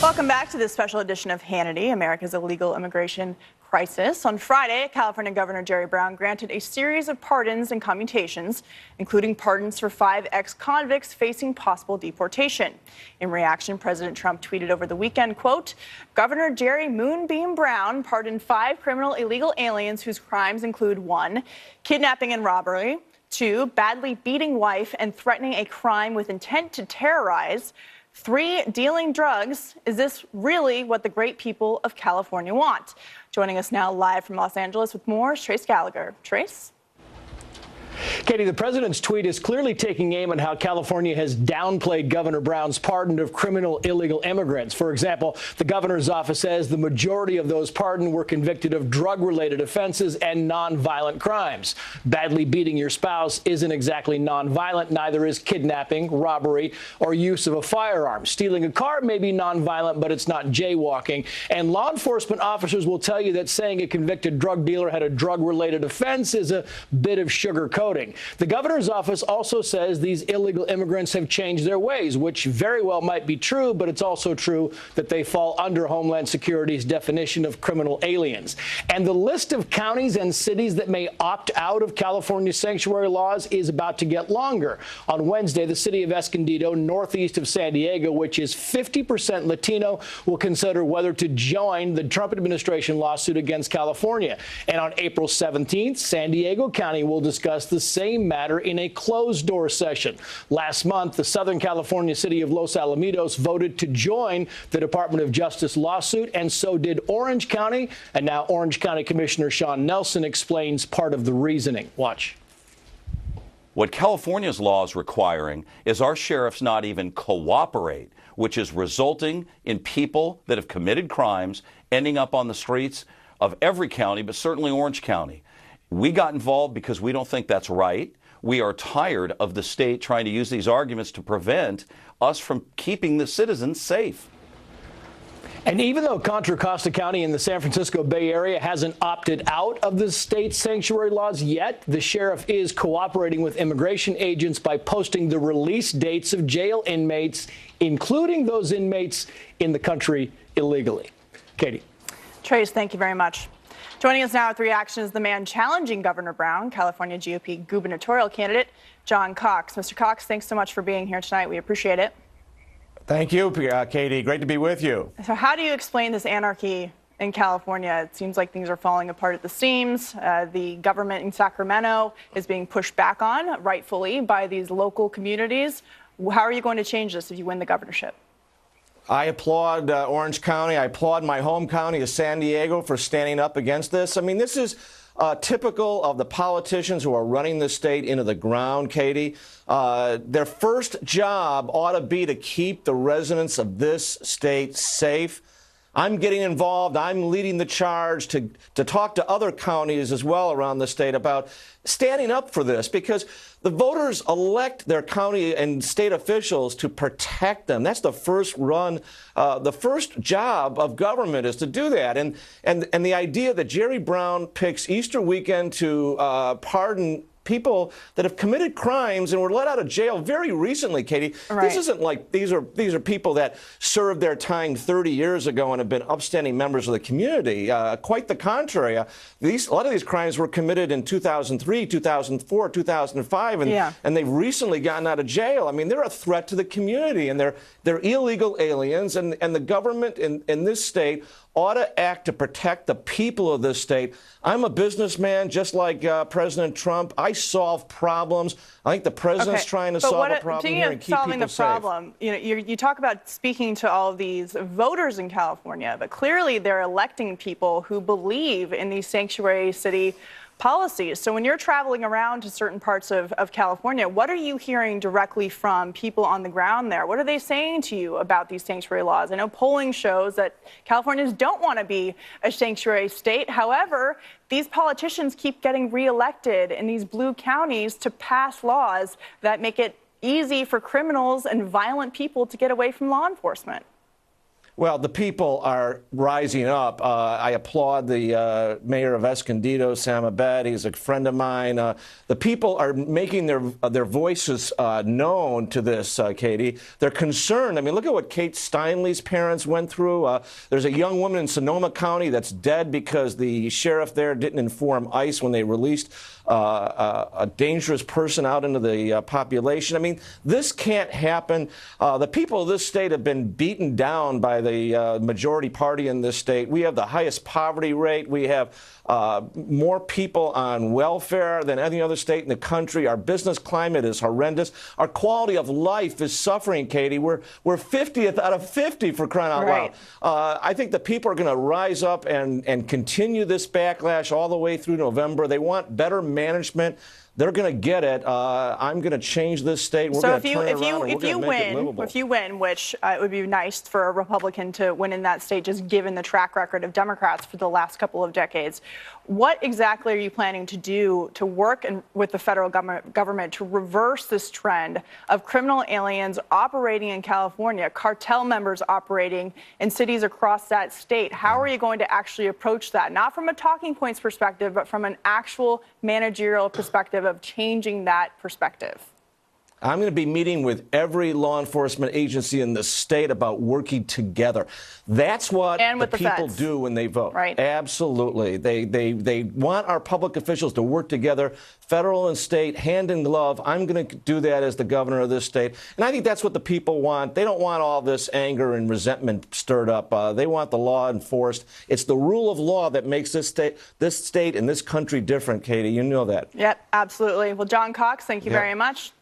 Welcome back to this special edition of Hannity, America's illegal immigration crisis. On Friday, California Governor Jerry Brown granted a series of pardons and commutations, including pardons for 5 ex-convicts facing possible deportation. In reaction, President Trump tweeted over the weekend, quote, Governor Jerry Moonbeam Brown pardoned 5 criminal illegal aliens whose crimes include 1, kidnapping and robbery, 2, badly beating wife and threatening a crime with intent to terrorize, 3, dealing drugs. Is this really what the great people of California want? Joining us now live from Los Angeles with more is Trace Gallagher. Trace? Katie, the president's tweet is clearly taking aim at how California has downplayed Governor Brown's pardon of criminal illegal immigrants. For example, the governor's office says the majority of those pardoned were convicted of drug-related offenses and nonviolent crimes. Badly beating your spouse isn't exactly nonviolent. Neither is kidnapping, robbery, or use of a firearm. Stealing a car may be nonviolent, but it's not jaywalking. And law enforcement officers will tell you that saying a convicted drug dealer had a drug-related offense is a bit of sugarcoating. The governor's office also says these illegal immigrants have changed their ways, which very well might be true, but it's also true that they fall under Homeland Security's definition of criminal aliens. And the list of counties and cities that may opt out of California's sanctuary laws is about to get longer. On Wednesday, the city of Escondido, northeast of San Diego, which is 50% Latino, will consider whether to join the Trump administration lawsuit against California. And on April 17th, San Diego County will discuss the same matter in a closed-door session. Last month, the Southern California city of Los Alamitos voted to join the Department of Justice lawsuit, and so did Orange County. And now Orange County Commissioner Sean Nelson explains part of the reasoning. Watch. What California's law is requiring is our sheriffs not even cooperate, which is resulting in people that have committed crimes ending up on the streets of every county, but certainly Orange County. We got involved because we don't think that's right. We are tired of the state trying to use these arguments to prevent us from keeping the citizens safe. And even though Contra Costa County in the San Francisco Bay Area hasn't opted out of the state's sanctuary laws yet, the sheriff is cooperating with immigration agents by posting the release dates of jail inmates, including those inmates in the country illegally. Katie. Trace, thank you very much. Joining us now with reactions, the man challenging Governor Brown, California GOP gubernatorial candidate John Cox. Mr. Cox, thanks so much for being here tonight. We appreciate it. Thank you, Katie. Great to be with you. So how do you explain this anarchy in California? It seems like things are falling apart at the seams. The government in Sacramento is being pushed back on, rightfully, by these local communities. How are you going to change this if you win the governorship? I applaud Orange County. I applaud my home county of San Diego for standing up against this. I mean, this is typical of the politicians who are running the state into the ground, Katie. Their first job ought to be to keep the residents of this state safe. I'm getting involved. I'm leading the charge to talk to other counties as well around the state about standing up for this, because the voters elect their county and state officials to protect them. That's the first the first job of government is to do that. And the idea that Jerry Brown picks Easter weekend to pardon people that have committed crimes and were let out of jail very recently, Katie. Right. This isn't like these are people that served their time 30 years ago and have been upstanding members of the community. Quite the contrary. A lot of these crimes were committed in 2003, 2004, 2005, and they've recently gotten out of jail. I mean, they're a threat to the community, and they're illegal aliens, and the government in this state ought to act to protect the people of this state. I'm a businessman, just like President Trump. I solve problems. I think the president's trying to solve a problem here and keep people safe. Problem, you talk about speaking to all of these voters in California, but clearly they're electing people who believe in these sanctuary city policies. So when you're traveling around to certain parts of California, what are you hearing directly from people on the ground there? What are they saying to you about these sanctuary laws? I know polling shows that Californians don't want to be a sanctuary state. However, these politicians keep getting reelected in these blue counties to pass laws that make it easy for criminals and violent people to get away from law enforcement. Well, the people are rising up. I applaud the mayor of Escondido, Sam Abed. He's a friend of mine. The people are making their voices known to this, Katie. They're concerned. I mean, look at what Kate Steinle's parents went through. There's a young woman in Sonoma County that's dead because the sheriff there didn't inform ICE when they released a dangerous person out into the population. I mean, this can't happen. The people of this state have been beaten down by the majority party in this state. We have the highest poverty rate. We have more people on welfare than any other state in the country. Our business climate is horrendous. Our quality of life is suffering, Katie. We're 50th out of 50 for crying out loud. I think the people are going to rise up and continue this backlash all the way through November. They want better management. They're going to get it. I'm going to change this state. We're going to turn it around. If you win, which it would be nice for a Republican to win in that state, just given the track record of Democrats for the last couple of decades, what exactly are you planning to do to work with the federal government to reverse this trend of criminal aliens operating in California, cartel members operating in cities across that state? How are you going to actually approach that? Not from a talking points perspective, but from an actual managerial perspective of changing that perspective. I'm going to be meeting with every law enforcement agency in the state about working together. That's what the people do when they vote. Right. Absolutely. They want our public officials to work together, federal and state, hand in glove. I'm going to do that as the governor of this state. And I think that's what the people want. They don't want all this anger and resentment stirred up. They want the law enforced. It's the rule of law that makes this state and this country different, Katie. You know that. Yep, absolutely. Well, John Cox, thank you very much.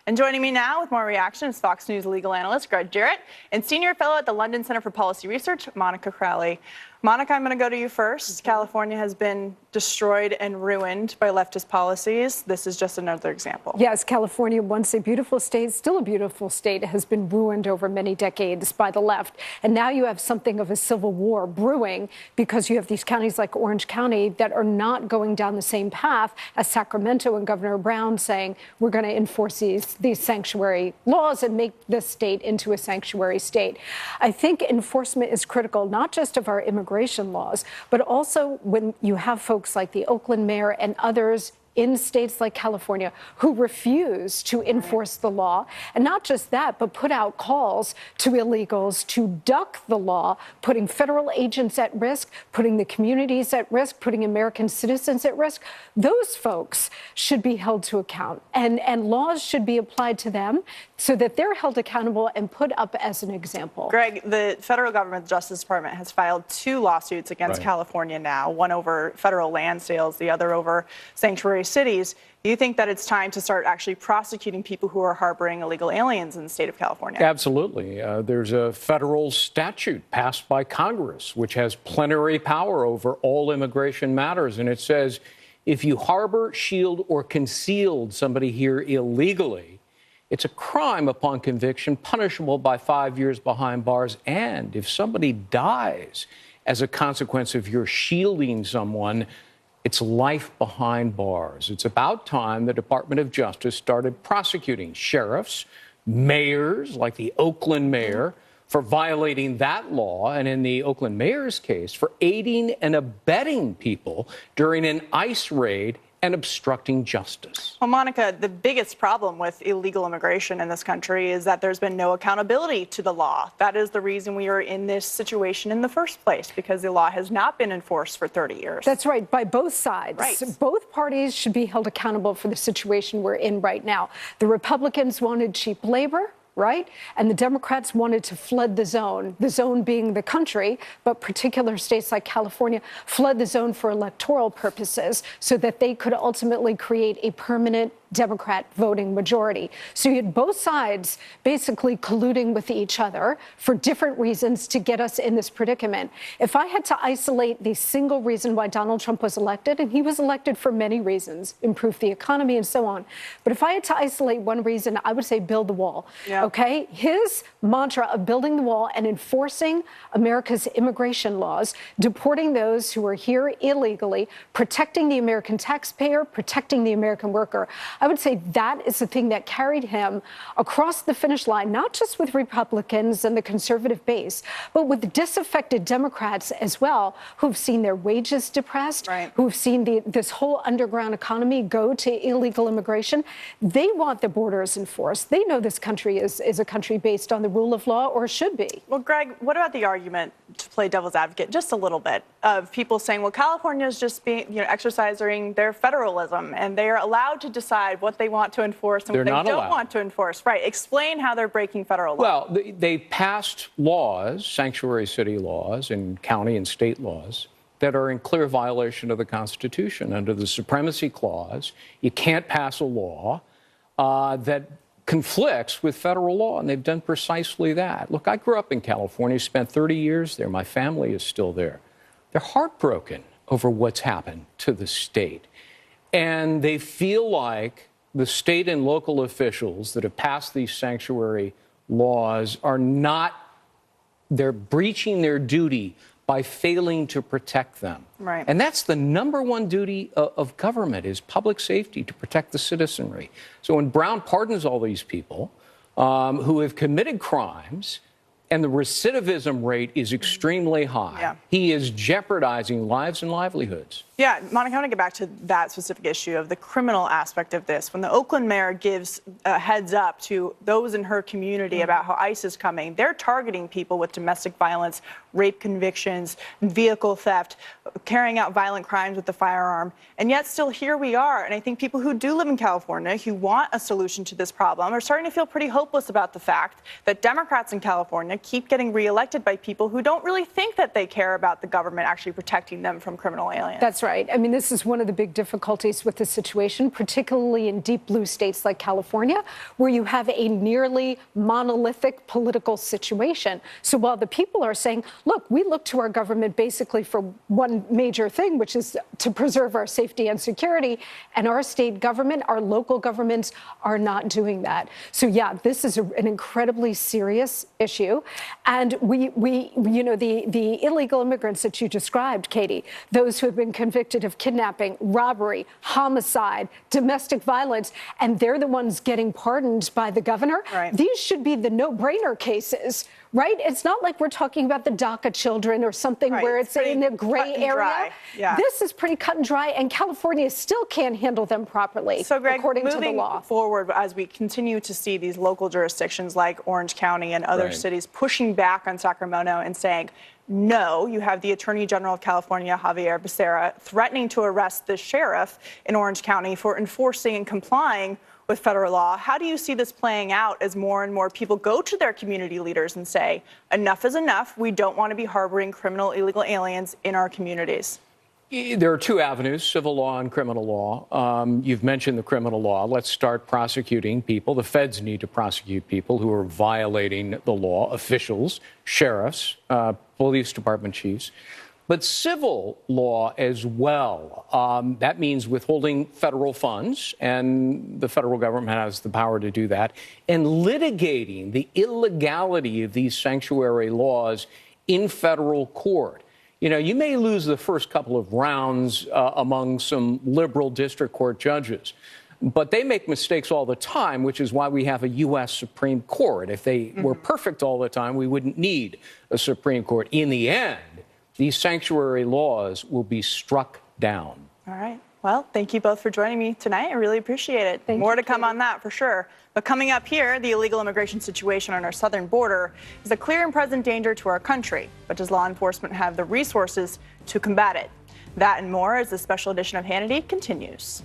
And joining me now with more reaction is Fox News legal analyst Greg Jarrett and senior fellow at the London Center for Policy Research, Monica Crowley. Monica, I'm going to go to you first. California has been destroyed and ruined by leftist policies. This is just another example. Yes, California, once a beautiful state, still a beautiful state, has been ruined over many decades by the left. And now you have something of a civil war brewing because you have these counties like Orange County that are not going down the same path as Sacramento and Governor Brown saying we're going to enforce these sanctuary laws and make this state into a sanctuary state. I think enforcement is critical, not just of our immigration laws, but also when you have folks like the Oakland mayor and others in states like California who refuse to enforce the law. And not just that, but put out calls to illegals to duck the law, putting federal agents at risk, putting the communities at risk, putting American citizens at risk. Those folks should be held to account, and laws should be applied to them so that they're held accountable and put up as an example. Greg, the federal government, the Justice Department, has filed 2 lawsuits against California now, one over federal land sales, the other over sanctuary cities. Do you think that it's time to start actually prosecuting people who are harboring illegal aliens in the state of California? Absolutely. There's a federal statute passed by Congress which has plenary power over all immigration matters. And it says if you harbor, shield, or concealed somebody here illegally, it's a crime upon conviction, punishable by 5 years behind bars. And if somebody dies as a consequence of your shielding someone, it's life behind bars. It's about time the Department of Justice started prosecuting sheriffs, mayors, like the Oakland mayor, for violating that law, and in the Oakland mayor's case, for aiding and abetting people during an ICE raid and obstructing justice. Well, Monica, the biggest problem with illegal immigration in this country is that there's been no accountability to the law. That is the reason we are in this situation in the first place, because the law has not been enforced for 30 years. That's right, by both sides. Right. Both parties should be held accountable for the situation we're in right now. The Republicans wanted cheap labor, right? And the Democrats wanted to flood the zone being the country, but particular states like California flood the zone for electoral purposes so that they could ultimately create a permanent Democrat voting majority. So you had both sides basically colluding with each other for different reasons to get us in this predicament. If I had to isolate the single reason why Donald Trump was elected, and he was elected for many reasons, improve the economy and so on, but if I had to isolate one reason, I would say build the wall. Yeah. Okay? His mantra of building the wall and enforcing America's immigration laws, deporting those who are here illegally, protecting the American taxpayer, protecting the American worker. I would say that is the thing that carried him across the finish line, not just with Republicans and the conservative base, but with disaffected Democrats as well, who've seen their wages depressed, who've seen this whole underground economy go to illegal immigration. They want the borders enforced. They know this country is a country based on the rule of law, or should be. Well, Greg, what about the argument, to play devil's advocate just a little bit, of people saying, well, California is just being, exercising their federalism, and they are allowed to decide what they want to enforce and what they don't want to enforce. Right. Explain how they're breaking federal law. Well, they passed laws, sanctuary city laws and county and state laws, that are in clear violation of the Constitution. Under the Supremacy Clause, you can't pass a law that conflicts with federal law, and they've done precisely that. Look, I grew up in California, spent 30 years there. My family is still there. They're heartbroken over what's happened to the state. And they feel like the state and local officials that have passed these sanctuary laws they're breaching their duty by failing to protect them. Right. And that's the number one duty of government, is public safety, to protect the citizenry. So when Brown pardons all these people who have committed crimes, and the recidivism rate is extremely high, he is jeopardizing lives and livelihoods. Yeah, Monica, I want to get back to that specific issue of the criminal aspect of this. When the Oakland mayor gives a heads up to those in her community about how ICE is coming, they're targeting people with domestic violence, rape convictions, vehicle theft, carrying out violent crimes with a firearm. And yet still here we are. And I think people who do live in California, who want a solution to this problem, are starting to feel pretty hopeless about the fact that Democrats in California keep getting reelected by people who don't really think that they care about the government actually protecting them from criminal aliens. That's right. I mean, this is one of the big difficulties with this situation, particularly in deep blue states like California, where you have a nearly monolithic political situation. So while the people are saying, look, we look to our government basically for one major thing, which is to preserve our safety and security, and our state government, our local governments are not doing that. So yeah, this is an incredibly serious issue. And we the illegal immigrants that you described, Katie, those who have been convicted of kidnapping, robbery, homicide, domestic violence, and they're the ones getting pardoned by the governor. Right. These should be the no-brainer cases, right? It's not like we're talking about the DACA children or something where it's in the gray area. Yeah. This is pretty cut and dry, and California still can't handle them properly, so, Greg, according to the law. Moving forward, as we continue to see these local jurisdictions like Orange County and other cities pushing back on Sacramento and saying, no, you have the Attorney General of California, Javier Becerra, threatening to arrest the sheriff in Orange County for enforcing and complying with federal law. How do you see this playing out as more and more people go to their community leaders and say, enough is enough, we don't want to be harboring criminal illegal aliens in our communities? There are two avenues, civil law and criminal law. You've mentioned the criminal law. Let's start prosecuting people. The feds need to prosecute people who are violating the law, officials, sheriffs, police department chiefs. But civil law as well. That means withholding federal funds, and the federal government has the power to do that, and litigating the illegality of these sanctuary laws in federal court. You know, you may lose the first couple of rounds among some liberal district court judges, but they make mistakes all the time, which is why we have a U.S. Supreme Court. If they were perfect all the time, we wouldn't need a Supreme Court. In the end, these sanctuary laws will be struck down. All right. Well, thank you both for joining me tonight. I really appreciate it. More to come on that for sure. But coming up here, the illegal immigration situation on our southern border is a clear and present danger to our country. But does law enforcement have the resources to combat it? That and more as the special edition of Hannity continues.